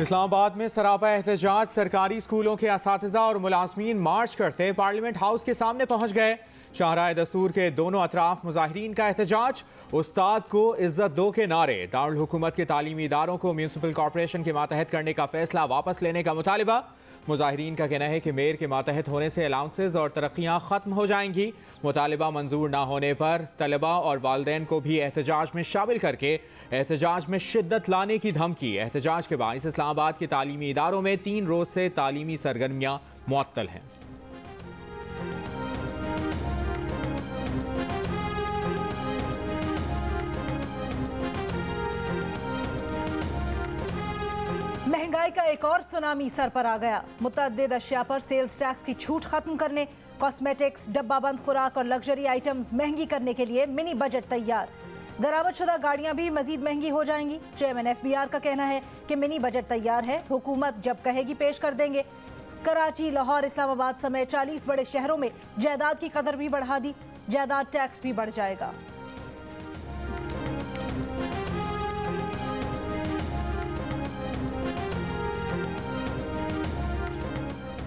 इस्लामाबाद में सरापा एहतजाज, सरकारी स्कूलों के असातिज़ा और मुलाजमीन मार्च करते पार्लियामेंट हाउस के सामने पहुंच गए। शाहराह दस्तूर के दोनों अतराफ मुजाहिरीन का एहतजाज, उस्ताद को इज्जत दो के नारे, दारुल हुकूमत के तालीमी इदारों को म्यूनसिपल कॉरपोरेशन के मातहत करने का फैसला वापस लेने का मुतालिबा। मुजाहिरीन का कहना है कि मेयर के मातहत होने से अलाउंसेज और तरक्कियाँ ख़त्म हो जाएंगी। मुतालिबा मंजूर ना होने पर तलबा और वालिदैन को भी एहतजाज में शामिल करके एहतजाज में शिद्दत लाने की धमकी। एहतजाज के बाइस इस्लामाबाद के तालीमी इदारों में 3 रोज़ से तालीमी सरगर्मियाँ मुअत्तल हैं। महंगाई का एक और सुनामी सर पर आ गया। मुतअद्दिद अशिया पर सेल्स टैक्स की छूट खत्म करने, कॉस्मेटिक्स, डब्बाबंद खुराक और लग्जरी आइटम्स महंगी करने के लिए मिनी बजट तैयार। दरामदशुदा गाड़ियां भी मजीद महंगी हो जाएंगी। चेयरमैन FBR का कहना है कि मिनी बजट तैयार है, हुकूमत जब कहेगी पेश कर देंगे। कराची, लाहौर, इस्लामाबाद समेत 40 बड़े शहरों में जायदाद की कदर भी बढ़ा दी, जायदाद टैक्स भी बढ़ जाएगा।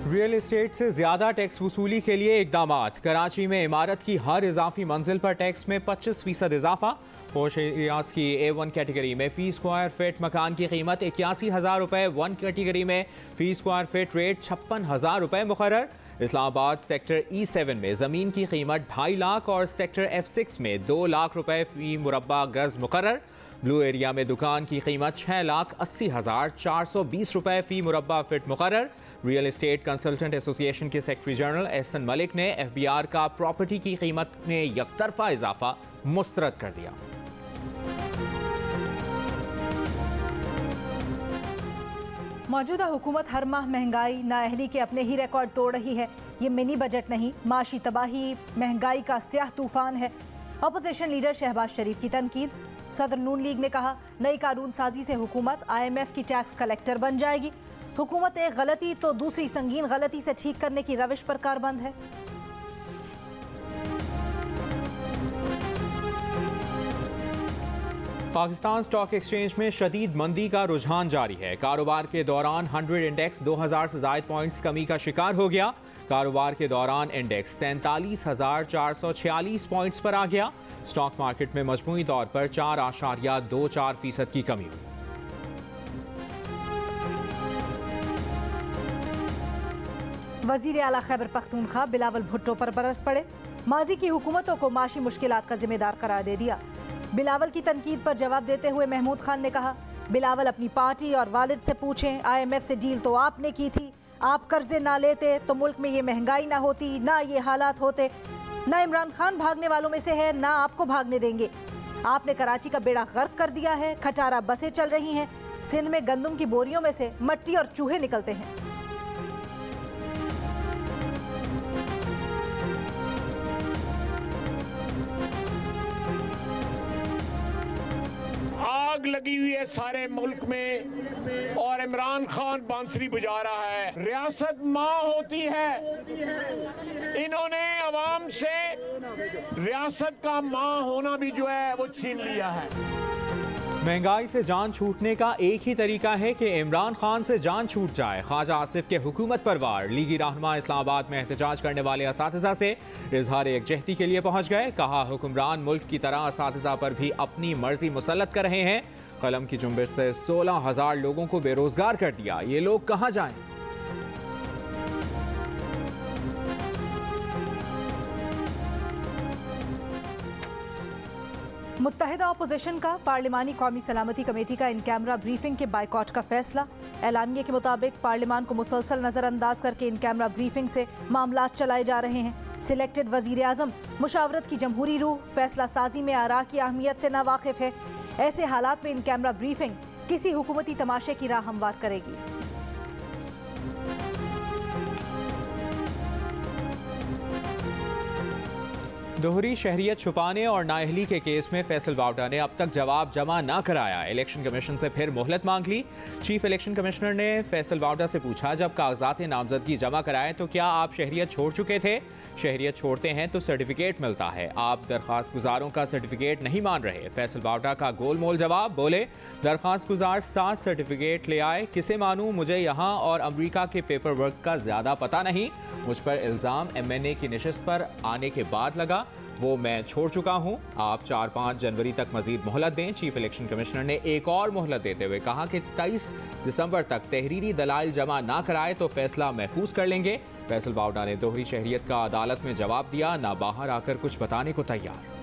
रियल एस्टेट से ज्यादा टैक्स वसूली के लिए इकदामात। कराची में इमारत की हर इजाफी मंजिल पर टैक्स में 25% इजाफा। पोश एरियाज की A1 कैटेगरी में फी स्क्वायर फीट मकान की कीमत 81,000 रुपये, 1 कैटेगरी में फी स्क्वायर फीट रेट 56,000 रुपये मुकर्रर। इस्लामाबाद सेक्टर E7 में ज़मीन की कीमत 2.5 लाख और सेक्टर F6 में 2 लाख रुपये फी मुरब्बा गज मुकर्रर। ब्लू एरिया में दुकान की कीमत 6,80,420 रुपये फी मुरब्बा फिट मुकर्रर। रियल एस्टेट कंसल्टेंट एसोसिएशन के सेक्रेटरी जनरल एहसन मलिक ने FBR का प्रॉपर्टी की कीमत में यकतरफा इजाफा मुस्तरद कर दिया। मौजूदा हुकूमत हर माह महंगाई, नाअहली के अपने ही रिकॉर्ड तोड़ रही है। ये मिनी बजट नहीं, माशी तबाही, महंगाई का स्याह तूफान है। अपोजिशन लीडर शहबाज शरीफ की तनकीद। सदर नून लीग ने कहा, नई कानून साजी से हुकूमत IMF की टैक्स कलेक्टर बन जाएगी। हुकूमत एक गलती तो दूसरी संगीन गलती से ठीक करने की रविश पर कारबंद है। पाकिस्तान स्टॉक एक्सचेंज में शदीद मंदी का रुझान जारी है। कारोबार के दौरान 100 इंडेक्स 2000 से ज़ायद पॉइंट्स कमी का शिकार हो गया। कारोबार के दौरान इंडेक्स 43,446 पॉइंट्स पर आ गया। स्टॉक मार्केट में मजमूई तौर पर 4.24% की कमी हुई। वजीर आला खैबर पख्तूनख्वा बिलावल भुट्टो पर बरस पड़े। माजी की हुकूमतों को माशी मुश्किलात का जिम्मेदार करार दे दिया। बिलावल की तनकीद पर जवाब देते हुए महमूद खान ने कहा, बिलावल अपनी पार्टी और वालिद से पूछें, IMF से डील तो आपने की थी। आप कर्जे ना लेते तो मुल्क में ये महंगाई ना होती, ना ये हालात होते। ना इमरान खान भागने वालों में से है, ना आपको भागने देंगे। आपने कराची का बेड़ा गर्क कर दिया है। खटारा बसें चल रही हैं। सिंध में गंदम की बोरियों में से मट्टी और चूहे निकलते हैं। आग लगी हुई है सारे मुल्क में और इमरान खान बांसुरी बजा रहा है। रियासत माँ होती है। इन्होंने अवाम से रियासत का माँ होना भी जो है वो छीन लिया है। महंगाई से जान छूटने का एक ही तरीका है कि इमरान खान से जान छूट जाए। ख्वाजा आसिफ के हुकूमत पर वार। लीगी रहनुमा इस्लामाबाद में एहतजाज करने वाले असातिज़ा से इजहार यकजहती के लिए पहुंच गए। कहा, हुक्मरान मुल्क की तरह असातिज़ा पर भी अपनी मर्जी मुसल्लत कर रहे हैं। कलम की जुम्बिश से 16,000 लोगों को बेरोजगार कर दिया। ये लोग कहाँ जाएं? मुत्तहिदा अपोजिशन का पार्लिमानी कौमी सलामती कमेटी का इन कैमरा ब्रीफिंग के बाइकॉट का फैसला। एलामिये के मुताबिक पार्लिमान को मुसलसल नज़रअंदाज करके इन कैमरा ब्रीफिंग से मामलात चलाए जा रहे हैं। सिलेक्टेड वजीर आज़म मुशावरत की जमहूरी रूह, फैसला साजी में आरा की अहमियत से नावाकिफ है। ऐसे हालात में इन कैमरा ब्रीफिंग किसी हुकूमती तमाशे की राह हमवार करेगी। दोहरी शहरियत छुपाने और नाअहली के केस में फैसल बावटा ने अब तक जवाब जमा न कराया। इलेक्शन कमीशन से फिर मोहलत मांग ली। चीफ इलेक्शन कमिश्नर ने फैसल बावटा से पूछा, जब कागजात नामजदगी जमा कराएं तो क्या आप शहरियत छोड़ चुके थे? शहरियत छोड़ते हैं तो सर्टिफिकेट मिलता है, आप दरख्वास्त गुजारों का सर्टिफिकेट नहीं मान रहे। फैसल बावटा का गोलमोल जवाब, बोले दरख्वास्त गुजार 7 सर्टिफिकेट ले आए, किसे मानूं? मुझे यहाँ और अमरीका के पेपर वर्क का ज़्यादा पता नहीं। मुझ पर इल्ज़ाम MNA की नशिस्त पर आने के बाद लगा, वो मैं छोड़ चुका हूं। आप 4-5 जनवरी तक मजीद मोहलत दें। चीफ इलेक्शन कमिश्नर ने एक और मोहलत देते हुए कहा कि 23 दिसंबर तक तहरीरी दलाइल जमा ना कराए तो फैसला महफूज कर लेंगे। फैसल बावटा ने दोहरी शहरियत का अदालत में जवाब दिया, ना बाहर आकर कुछ बताने को तैयार।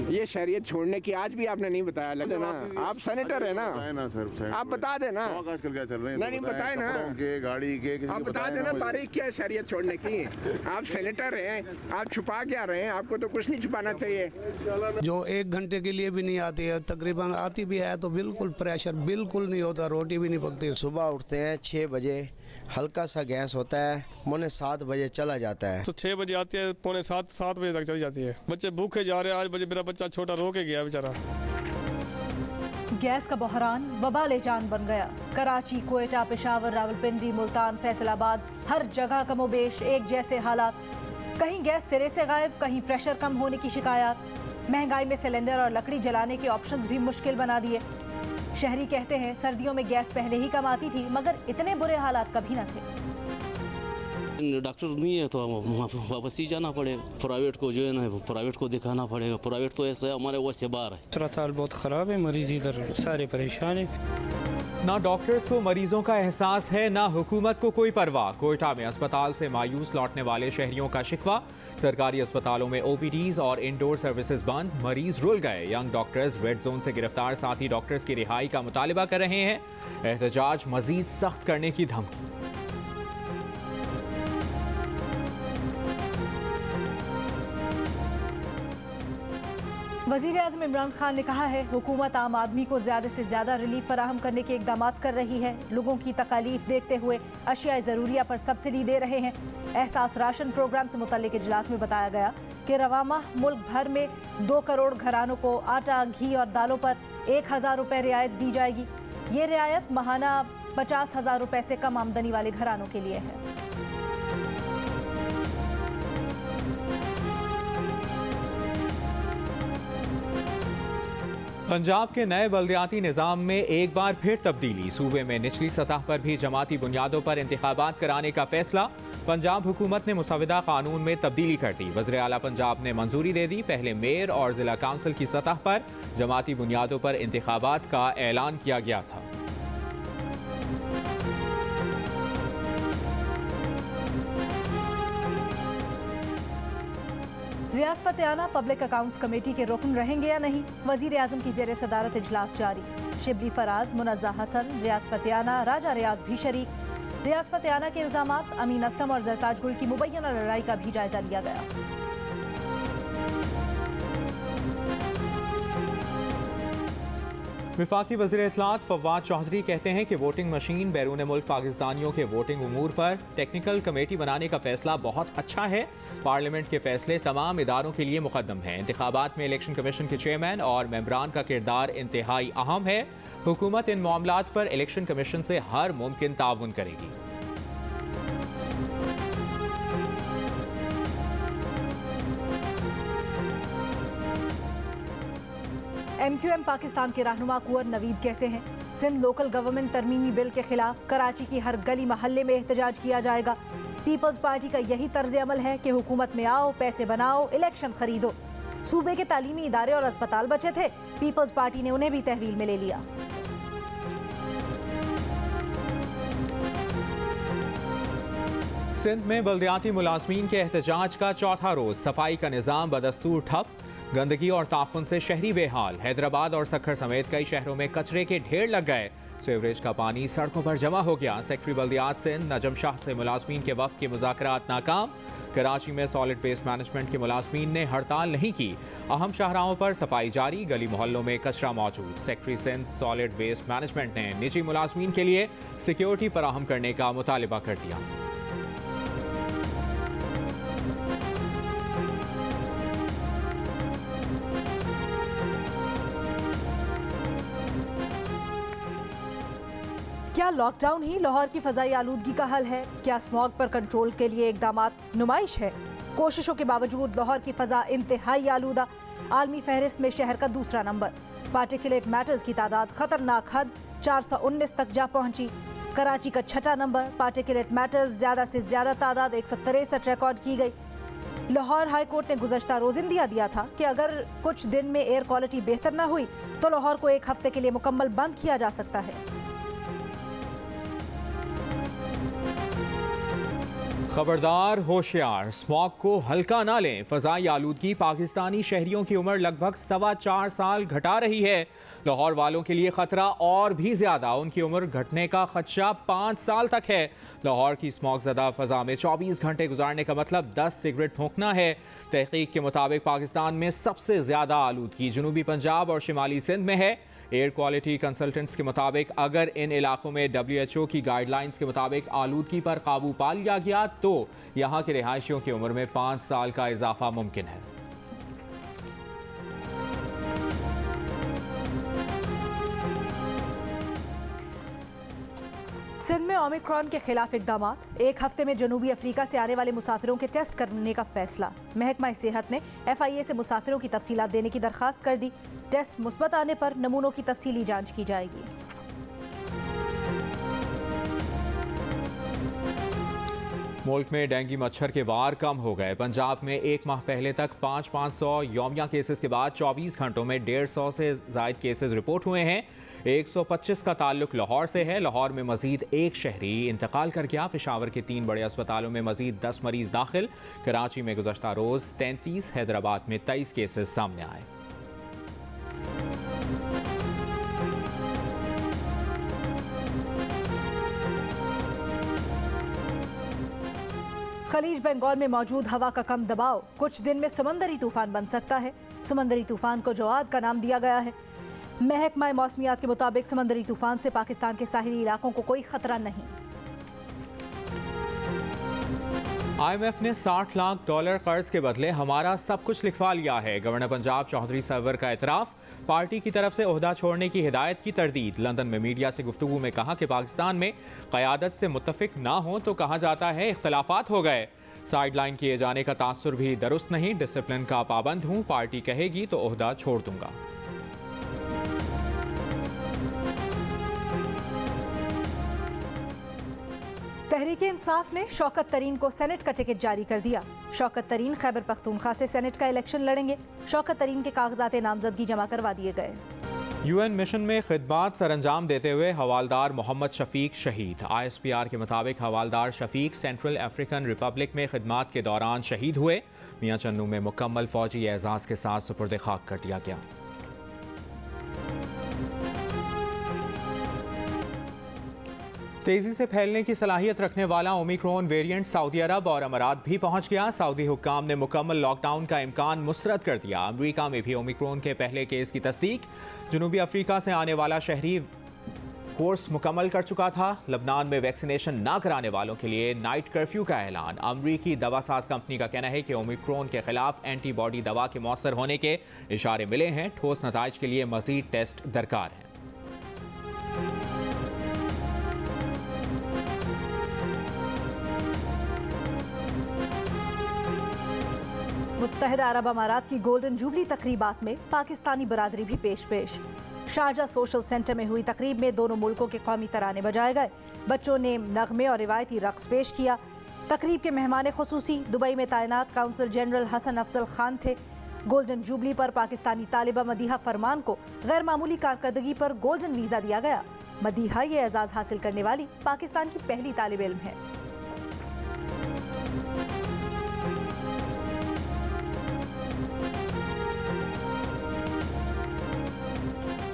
ये शहरियत छोड़ने की आज भी आपने नहीं बताया, लगता ना आप सेनेटर है ना सर, आप बता देना आजकल क्या चल रहे हैं, नहीं बताए ना के गाड़ी के आप बता देना तारीख क्या है शहरियत छोड़ने की। आप सेनेटर हैं, आप छुपा क्या रहे हैं? आपको तो कुछ नहीं छुपाना चाहिए। जो 1 घंटे के लिए भी नहीं आती है, तकरीबन आती भी है तो बिल्कुल प्रेशर बिल्कुल नहीं होता, रोटी भी नहीं पकती। सुबह उठते हैं 6 बजे, हल्का सा गैस होता है, पौने 7 बजे चला जाता है। तो 6 बजे आती है, पौने 7 बजे तक चली जाती है। बच्चे भूखे जा रहे हैं। आज बजे मेरा बच्चा छोटा रो के गया बेचारा। गैस का बहरान वबाले जान बन गया। कराची, कोयटा, पेशावर, रावलपिंडी, मुल्तान, फैसलाबाद, हर जगह कमोबेश एक जैसे हालात। कहीं गैस सिरे से गायब, कहीं प्रेशर कम होने की शिकायत। महंगाई में सिलेंडर और लकड़ी जलाने के ऑप्शंस भी मुश्किल बना दिए। शहरी कहते हैं सर्दियों में गैस पहले ही कम आती थी, मगर इतने बुरे हालात कभी न थे। डॉक्टर नहीं है तो वापस ही जाना पड़ेगा, प्राइवेट को जो है ना प्राइवेट को दिखाना पड़ेगा। प्राइवेट तो ऐसा है हमारे वो से बाहर है। सूरत हाल बहुत ख़राब है, मरीज इधर सारे परेशान है। ना डॉक्टर्स को मरीजों का एहसास है, ना हुकूमत को कोई परवाह। कोयटा में अस्पताल से मायूस लौटने वाले शहरियों का शिकवा। सरकारी अस्पतालों में OPDs और इंडोर सर्विसेज बंद, मरीज रुल गए। यंग डॉक्टर्स रेड जोन से गिरफ्तार साथी डॉक्टर्स की रिहाई का मुतालिबा कर रहे हैं। एहतजाज मजीद सख्त करने की धमकी। वज़ीर आज़म इमरान खान ने कहा है हुकूमत आम आदमी को ज़्यादा से ज़्यादा रिलीफ फराहम करने के इक़दाम कर रही है। लोगों की तकालीफ देखते हुए अशिया ज़रूरिया पर सब्सिडी दे रहे हैं। एहसास राशन प्रोग्राम से मुतल्लिक इजलास में बताया गया कि रवा माह मुल्क भर में 2 करोड़ घरानों को आटा, घी और दालों पर 1000 रुपये रियायत दी जाएगी। ये रियायत माहाना 50,000 रुपये से कम आमदनी वाले घरानों के लिए है। पंजाब के नए बल्दियाती निज़ाम में एक बार फिर तब्दीली। सूबे में निचली सतह पर भी जमाती बुनियादों पर इंतखाबात कराने का फैसला। पंजाब हुकूमत ने मुसविदा कानून में तब्दीली कर दी। वज़ीर आला पंजाब ने मंजूरी दे दी। पहले मेयर और जिला काउंसिल की सतह पर जमाती बुनियादों पर इंतखाबात का ऐलान किया गया था। रियासत फ़तेहाना पब्लिक अकाउंट्स कमेटी के रुकन रहेंगे या नहीं? वज़ीर आज़म की ज़ेर सदारत इजलास जारी। शिबली फराज, मुनज़्ज़ा हसन, रियासत फ़तेहाना, राजा रियाज भी शरीक। रियासत फ़तेहाना के इल्ज़ामात, अमीन असलम और ज़रताज गुल की मुबैना लड़ाई का भी जायजा लिया गया। वफाकी वज़ीर इत्तलात फवाद चौधरी कहते हैं कि वोटिंग मशीन बैरून मुल्क पाकिस्तानियों के वोटिंग उमूर पर टेक्निकल कमेटी बनाने का फैसला बहुत अच्छा है। पार्लियामेंट के फैसले तमाम इदारों के लिए मुकद्दम हैं। इंतखाबात में इलेक्शन कमीशन के चेयरमैन और मेंबरान का किरदार इंतहाई अहम है। हुकूमत इन मामलात पर इलेक्शन कमीशन से हर मुमकिन ताउन करेगी। MQM पाकिस्तान के रहनुमा कुंवर नवीद कहते हैं सिंध लोकल गवर्नमेंट तरमीमी बिल के खिलाफ कराची की हर गली महल्ले में एहतजाज किया जाएगा। पीपल्स पार्टी का यही तर्ज अमल है कि हुकूमत में आओ, पैसे बनाओ, इलेक्शन खरीदो। सूबे के तालीमी इदारे और अस्पताल बचे थे, पीपल्स पार्टी ने उन्हें भी तहवील में ले लिया। सिंध में बल्दियाती मुलाजमीन के एहतजाज का चौथा रोज। सफाई का निज़ाम बदस्तूर ठप, गंदगी और ताफुन से शहरी बेहाल। हैदराबाद और सक्खर समेत कई शहरों में कचरे के ढेर लग गए। सीवरेज का पानी सड़कों पर जमा हो गया। सेक्रेटरी बल्दियात सिंध नजम शाह से मुलाजमीन के वफ्द के मुज़ाकरात नाकाम। कराची में सॉलिड वेस्ट मैनेजमेंट के मुलाजमीन ने हड़ताल नहीं की। अहम शाहराहों पर सफाई जारी, गली मोहल्लों में कचरा मौजूद। Secretary Sindh solid waste management ने निजी मुलाजमीन के लिए सिक्योरिटी फराहम करने का मुतालिबा कर दिया। क्या लॉकडाउन ही लाहौर की फजाई आलूदगी का हल है? क्या स्मॉग पर कंट्रोल के लिए इकदामात नुमाइश है? कोशिशों के बावजूद लाहौर की फजा इंतहाई आलूदा। आलमी फहरिस्त में शहर का दूसरा नंबर। पार्टिकुलेट मैटर्स की तादाद खतरनाक हद 419 तक जा पहुंची। कराची का छठा नंबर। पार्टिकुलेट मैटर्स ज्यादा से ज्यादा तादाद 163 रिकॉर्ड की गई। लाहौर हाई कोर्ट ने गुज़श्ता रोज इंदिया दिया था कि अगर कुछ दिन में एयर क्वालिटी बेहतर न हुई तो लाहौर को एक हफ्ते के लिए मुकम्मल बंद किया जा सकता है। खबरदार, होशियार, स्मॉग को हल्का ना लें। फजाई आलूदगी पाकिस्तानी शहरियों की उम्र लगभग 4.25 साल घटा रही है। लाहौर वालों के लिए खतरा और भी ज्यादा, उनकी उम्र घटने का खदशा 5 साल तक है। लाहौर की स्मॉग ज़दा फजा में 24 घंटे गुजारने का मतलब 10 सिगरेट फूंकना है। तहकीक के मुताबिक पाकिस्तान में सबसे ज्यादा आलूदगी जनूबी पंजाब और शिमाली सिंध में है। एयर क्वालिटी कंसल्टेंट्स के मुताबिक अगर इन इलाकों में WHO की गाइडलाइंस के मुताबिक आलूदगी पर काबू पा लिया गया तो यहाँ के रिहायशियों की उम्र में 5 साल का इजाफा मुमकिन है। सिंध में ओमिक्रॉन के खिलाफ इकदामात। एक हफ्ते में जनूबी अफ्रीका से आने वाले मुसाफिरों के टेस्ट करने का फैसला। महकमा सेहत ने FIA से मुसाफिरों की तफसीलात देने की दरखास्त कर दी। टेस्ट मुस्बत आने पर नमूनों की तफसीली जांच की जाएगी। मुल्क में डेंगू मच्छर के वार कम हो गए। पंजाब में एक माह पहले तक 500 यौमिया केसेस के बाद 24 घंटों में 150 से जायद केसेस रिपोर्ट हुए हैं। 125 का ताल्लुक लाहौर से है। लाहौर में मजीद एक शहरी इंतकाल कर गया। पेशावर के 3 बड़े अस्पतालों में मजीद 10 मरीज दाखिल। कराची में गुज़श्ता रोज 33, हैदराबाद में 23 केसेस सामने आए। खलीज बंगाल में मौजूद हवा का कम दबाव कुछ दिन में समंदरी तूफान बन सकता है। समंदरी तूफान को जवाद का नाम दिया गया है। महकमा मौसमियात के मुताबिक समंदरी तूफान से पाकिस्तान के साहिली इलाकों को कोई खतरा नहीं। IMF ने $60 लाख कर्ज के बदले हमारा सब कुछ लिखवा लिया है। गवर्नर पंजाब चौधरी सरवर का एतराफ। पार्टी की तरफ से ओहदा छोड़ने की हिदायत की तरदीद। लंदन में मीडिया से गुफ्तगू में कहा कि पाकिस्तान में क़यादत से मुत्तफिक ना हो तो कहा जाता है इख्तलाफात हो गए। साइडलाइन किए जाने का तासुर भी दुरुस्त नहीं। डिसिप्लिन का पाबंद हूँ, पार्टी कहेगी तो ओहदा छोड़ दूंगा। तहरीक इंसाफ ने शौकत तरीन को सेनेट का टिकट जारी कर दिया। शौकत तरीन खैबर पख्तूनख्वा से सेनेट का इलेक्शन लड़ेंगे। शौकत तरीन के कागजात नामजदगी जमा करवा दिए गए। UN मिशन में खिदमात सरअंजाम देते हुए हवालदार मोहम्मद शफीक शहीद। ISPR के मुताबिक हवालदार शफीक सेंट्रल अफ्रीकन रिपब्लिक में खिदमात के दौरान शहीद हुए। मियां चन्नू में मुकम्मल फौजी एजाज के साथ सुपुर्द खाक कर दिया गया। तेजी से फैलने की सलाहियत रखने वाला ओमिक्रॉन वेरिएंट सऊदी अरब और अमारात भी पहुंच गया। सऊदी हुक्काम ने मुकम्मल लॉकडाउन का इम्कान मुस्तरद कर दिया। अमरीका में भी ओमिक्रॉन के पहले केस की तस्दीक। जनूबी अफ्रीका से आने वाला शहरी कोर्स मुकम्मल कर चुका था। लबनान में वैक्सीनेशन ना कराने वालों के लिए नाइट कर्फ्यू का ऐलान। अमरीकी दवासाज कंपनी का कहना है कि ओमिक्रॉन के खिलाफ एंटीबॉडी दवा के मौसर होने के इशारे मिले हैं। ठोस नताइज के लिए मजीद टेस्ट दरकार हैं। मुत्तहिदा अरब अमारात की गोल्डन जुबली तकरीबात में पाकिस्तानी बरादरी भी पेश। शारजा सोशल सेंटर में हुई तकरीब में दोनों मुल्कों के कौमी तराने बजाए गए। बच्चों ने नगमे और रिवायती रक्स पेश किया। तकरीब के मेहमान खुसूसी दुबई में तैनात काउंसिल जनरल हसन अफजल खान थे। गोल्डन जुबली पर पाकिस्तानी तालिबा मदीहा फरमान को गैर मामूली कारकर्दगी पर गोल्डन वीज़ा दिया गया। मदीहा ये एजाज़ हासिल करने वाली पाकिस्तान की पहली तालिब इल्म है।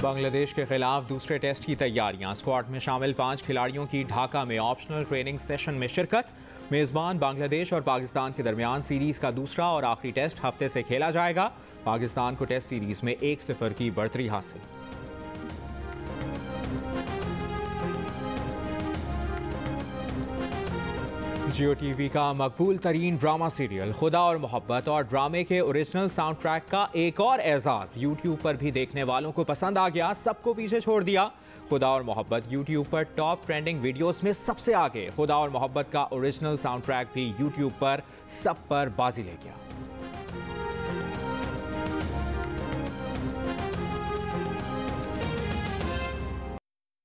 बांग्लादेश के खिलाफ दूसरे टेस्ट की तैयारियां। स्क्वाड में शामिल 5 खिलाड़ियों की ढाका में ऑप्शनल ट्रेनिंग सेशन में शिरकत। मेज़बान बांग्लादेश और पाकिस्तान के दरमियान सीरीज का दूसरा और आखिरी टेस्ट हफ्ते से खेला जाएगा। पाकिस्तान को टेस्ट सीरीज में 1-0 की बढ़तरी हासिल। जियो टीवी का मकबूल तरीन ड्रामा सीरियल खुदा और मोहब्बत और ड्रामे के ओरिजिनल साउंड ट्रैक का एक और एजाज यूट्यूब पर भी देखने वालों को पसंद आ गया, सबको पीछे छोड़ दिया। खुदा और मोहब्बत यूट्यूब पर टॉप ट्रेंडिंग वीडियोस में सबसे आगे। खुदा और मोहब्बत का ओरिजिनल साउंड ट्रैक भी यूट्यूब पर सब पर बाजी ले गया।